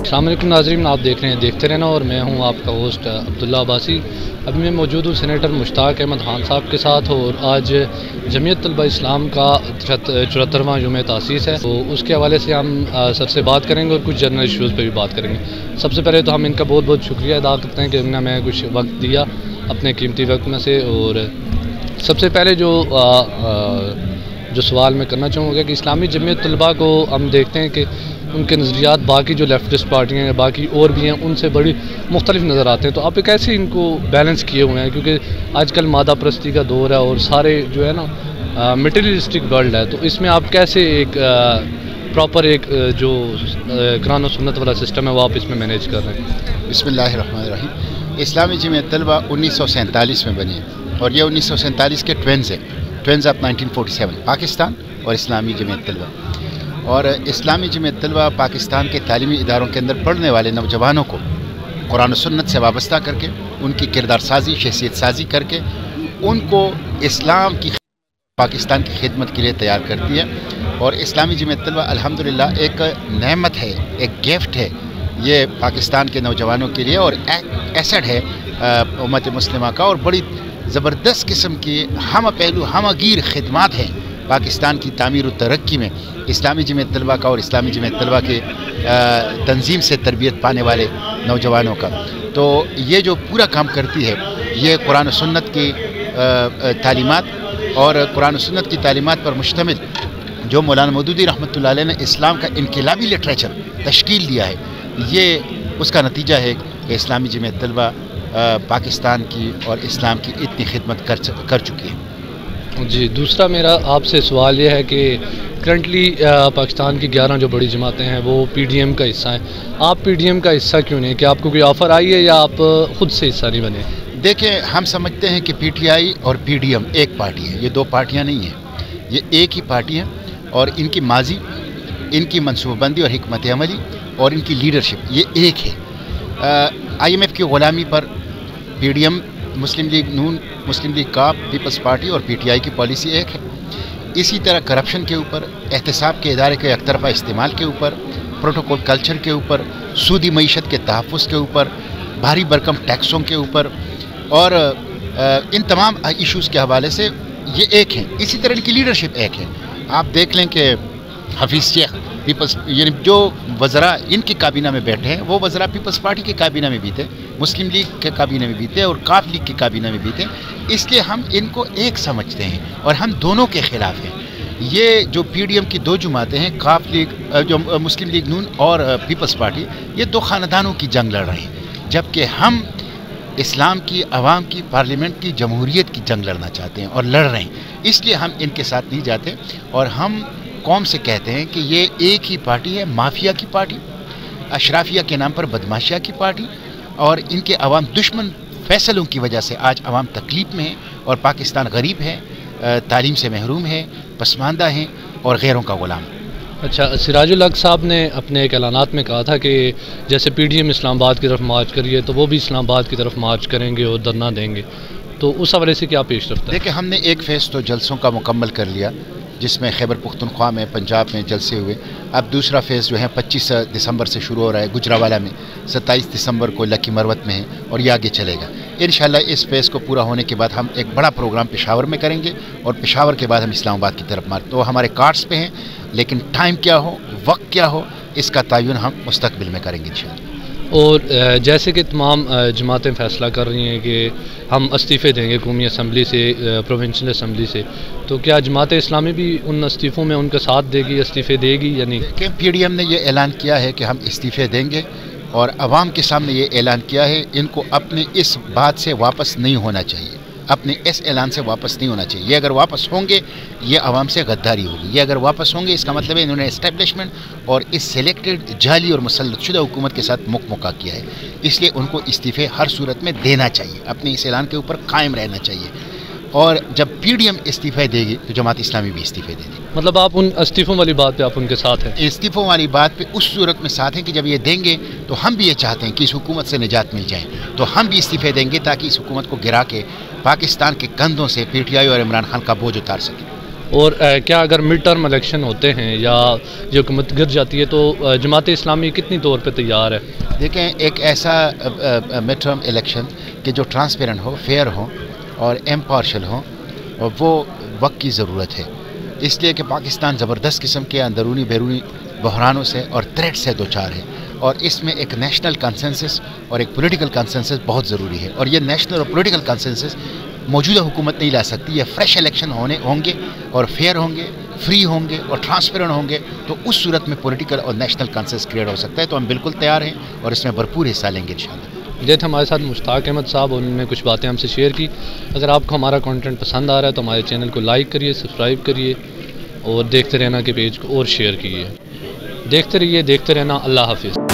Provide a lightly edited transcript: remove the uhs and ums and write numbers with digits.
السلام علیکم ناظرین، آپ دیکھ رہے ہیں دیکھتے رہنا، اور میں ہوں آپ کا ہوسٹ عبداللہ عباسی۔ ابھی میں موجود ہوں سینیٹر مشتاق احمد خان صاحب کے ساتھ، اور آج جمعیت طلبہ اسلام کا 74واں یوم تاسیس ہے، تو اس کے حوالے سے ہم سب سے بات کریں گے اور کچھ جنرل ایشوز پہ بھی بات کریں گے۔ سب سے پہلے تو ہم ان کا بہت بہت شکریہ ادا کرتے ہیں کہ انہوں نے ہمیں کچھ وقت دیا اپنے قیمتی وقت میں سے۔ اور سب سے پہلے جو سوال میں کرنا چاہوں گا کہ اسلامی جمعیت طلبہ کو ہم دیکھتے ہیں کہ ان کے نظریات باقی جو لیفٹسٹ پارٹیاں ہیں، باقی اور بھی ہیں، ان سے بڑی مختلف نظر آتے ہیں، تو آپ کیسے ان کو بیلنس کیے ہوئے ہیں؟ کیونکہ آج کل مادہ پرستی کا دور ہے اور سارے جو ہے نا مٹیریلسٹک ورلڈ ہے، تو اس میں آپ کیسے ایک پراپر ایک جو قرآن و سنت والا سسٹم ہے وہ آپ اس میں مینیج کر رہے ہیں؟ بسم اللہ الرحمن الرحیم۔ اسلامی جمعیت طلبہ 1947 میں بنی ہے، اور یہ 1947 کے ٹوینز ہیں، ٹوینز آف 1947، پاکستان اور اسلامی جمعیت طلبہ۔ اور اسلامی جمعیت طلبہ پاکستان کے تعلیمی اداروں کے اندر پڑھنے والے نوجوانوں کو قرآن و سنت سے وابستہ کر کے، ان کی کردار سازی، شخصیت سازی کر کے، ان کو اسلام کی پاکستان کی خدمت کے لیے تیار کرتی ہے۔ اور اسلامی جمعیت طلبہ الحمدللہ ایک نعمت ہے، ایک گفٹ ہے یہ پاکستان کے نوجوانوں کے لیے، اور ایسڈ ہے امت مسلمہ کا، اور بڑی زبردست قسم کی ہم پہلو ہم گیر خدمات ہیں پاکستان کی تعمیر و ترقی میں اسلامی جمعیت طلبہ کا، اور اسلامی جمعیت طلبہ کے تنظیم سے تربیت پانے والے نوجوانوں کا۔ تو یہ جو پورا کام کرتی ہے، یہ قرآن و سنت کی تعلیمات اور قرآن و سنت کی تعلیمات پر مشتمل جو مولانا مودودی رحمۃ اللہ علیہ نے اسلام کا انقلابی لٹریچر تشکیل دیا ہے، یہ اس کا نتیجہ ہے کہ اسلامی جمعیت طلبہ پاکستان کی اور اسلام کی اتنی خدمت کر چکی ہے۔ جی، دوسرا میرا آپ سے سوال یہ ہے کہ کرنٹلی پاکستان کی 11 جو بڑی جماعتیں ہیں وہ پی ڈی ایم کا حصہ ہیں، آپ پی ڈی ایم کا حصہ کیوں نہیں؟ کہ آپ کو کوئی آفر آئی ہے یا آپ خود سے حصہ نہیں بنے؟ دیکھیں، ہم سمجھتے ہیں کہ پی ٹی آئی اور پی ڈی ایم ایک پارٹی ہے، یہ دو پارٹیاں نہیں ہیں، یہ ایک ہی پارٹی ہے، اور ان کی ماضی، ان کی منصوبہ بندی اور حکمت عملی اور ان کی لیڈرشپ یہ ایک ہے۔ آئی ایم ایف کی غلامی پر پی ڈی ایم، مسلم لیگ نون، مسلم لیگ کاپ، پیپلز پارٹی اور پی ٹی آئی کی پالیسی ایک ہے۔ اسی طرح کرپشن کے اوپر، احتساب کے ادارے کے یک طرفہ استعمال کے اوپر، پروٹوکول کلچر کے اوپر، سودی معیشت کے تحفظ کے اوپر، بھاری بھرکم ٹیکسوں کے اوپر، اور ان تمام ایشوز کے حوالے سے یہ ایک ہیں۔ اسی طرح ان کی لیڈرشپ ایک ہے۔ آپ دیکھ لیں کہ حفیظ شیخ پیپلز، یعنی جو وزراء ان کی کابینہ میں بیٹھے ہیں وہ وزراء پیپلز پارٹی کی کابینہ میں بھی تھے، مسلم لیگ کے کابینہ میں بھی تھے، اور کاف لیگ کی کابینہ میں بھی تھے، اس لیے ہم ان کو ایک سمجھتے ہیں اور ہم دونوں کے خلاف ہیں۔ یہ جو پی ڈی ایم کی دو جماعتیں ہیں، کاف لیگ جو مسلم لیگ نون اور پیپلز پارٹی، یہ دو خاندانوں کی جنگ لڑ رہے ہیں، جبکہ ہم اسلام کی، عوام کی، پارلیمنٹ کی، جمہوریت کی جنگ لڑنا چاہتے ہیں اور لڑ رہے ہیں۔ اس لیے ہم ان کے ساتھ نہیں جاتے، اور ہم قوم سے کہتے ہیں کہ یہ ایک ہی پارٹی ہے، مافیا کی پارٹی، اشرافیہ کے نام پر بدماشیہ کی پارٹی، اور ان کے عوام دشمن فیصلوں کی وجہ سے آج عوام تکلیف میں ہیں، اور پاکستان غریب ہے، تعلیم سے محروم ہے، پسماندہ ہیں اور غیروں کا غلام۔ اچھا، سراج الحق صاحب نے اپنے ایک اعلانات میں کہا تھا کہ جیسے پی ڈی ایم اسلام آباد کی طرف مارچ کریے تو وہ بھی اسلام آباد کی طرف مارچ کریں گے اور دھرنا دیں گے، تو اس حوالے سے کیا پیش رفت ہے؟ دیکھیں، ہم نے ایک فیز تو جلسوں کا مکمل کر لیا، جس میں خیبر پختونخوا میں، پنجاب میں جلسے ہوئے۔ اب دوسرا فیز جو ہے 25 دسمبر سے شروع ہو رہا ہے گجراوالا میں، 27 دسمبر کو لکی مروت میں ہے، اور یہ آگے چلے گا انشاءاللہ۔ اس فیز کو پورا ہونے کے بعد ہم ایک بڑا پروگرام پشاور میں کریں گے، اور پشاور کے بعد ہم اسلام آباد کی طرف تو ہمارے کارڈز پہ ہیں، لیکن ٹائم کیا ہو، وقت کیا ہو، اس کا تعین ہم مستقبل میں کریں گے انشاءاللہ۔ اور جیسے کہ تمام جماعتیں فیصلہ کر رہی ہیں کہ ہم استعفے دیں گے قومی اسمبلی سے، پروونشل اسمبلی سے، تو کیا جماعت اسلامی بھی ان استعفوں میں ان کا ساتھ دے گی، استعفے دے گی یا نہیں؟ کہ پی ڈی ایم نے یہ اعلان کیا ہے کہ ہم استعفے دیں گے، اور عوام کے سامنے یہ اعلان کیا ہے، ان کو اپنے اس بات سے واپس نہیں ہونا چاہیے، اپنے اس اعلان سے واپس نہیں ہونا چاہیے۔ یہ اگر واپس ہوں گے یہ عوام سے غداری ہوگی، یہ اگر واپس ہوں گے اس کا مطلب ہے انہوں نے اسٹیبلشمنٹ اور اس سلیکٹڈ جعلی اور مسلط شدہ حکومت کے ساتھ مکمکا کیا ہے، اس لیے ان کو استعفے ہر صورت میں دینا چاہیے، اپنے اس اعلان کے اوپر قائم رہنا چاہیے۔ اور جب پی ڈی ایم استعفے دے گی تو جماعت اسلامی بھی استعفے دے گی۔ مطلب آپ ان استعفوں والی بات پہ آپ ان کے ساتھ ہیں؟ استعفوں والی بات پہ اس صورت میں ساتھ ہیں کہ جب یہ دیں گے تو ہم بھی یہ چاہتے ہیں کہ اس حکومت سے نجات مل جائے، تو ہم بھی استعفے دیں گے تاکہ اس حکومت کو گرا کے پاکستان کے کندھوں سے پی ٹی آئی اور عمران خان کا بوجھ اتار سکیں۔ اور کیا اگر مڈ ٹرم الیکشن ہوتے ہیں یا یہ حکومت گر جاتی ہے تو جماعت اسلامی کتنی طور پہ تیار ہے؟ دیکھیں، ایک ایسا مڈ ٹرم الیکشن کہ جو ٹرانسپیرنٹ ہو، فیئر ہو اور امپارشل ہو، وہ وقت کی ضرورت ہے، اس لیے کہ پاکستان زبردست قسم کے اندرونی بیرونی بحرانوں سے اور تھریٹ سے دوچار ہے، اور اس میں ایک نیشنل کنسنسس اور ایک پولیٹیکل کنسنسس بہت ضروری ہے، اور یہ نیشنل اور پولیٹیکل کنسنسس موجودہ حکومت نہیں لا سکتی۔ یہ فریش الیکشن ہوں گے اور فیئر ہوں گے، فری ہوں گے اور ٹرانسپیرنٹ ہوں گے، تو اس صورت میں پولیٹیکل اور نیشنل کنسنسس کریٹ ہو سکتا ہے، تو ہم بالکل تیار ہیں اور اس میں بھرپور حصہ لیں گے انشاءاللہ۔ یہ تھے ہمارے ساتھ مشتاق احمد صاحب، انہوں نے کچھ باتیں ہم سے شیئر کی۔ اگر آپ کو ہمارا کنٹینٹ پسند آ رہا ہے تو ہمارے چینل کو لائک کریے، سبسکرائب کریے اور دیکھتے رہنا کے پیج کو اور شیئر کیجیے۔ دیکھتے رہنا۔ اللہ حافظ۔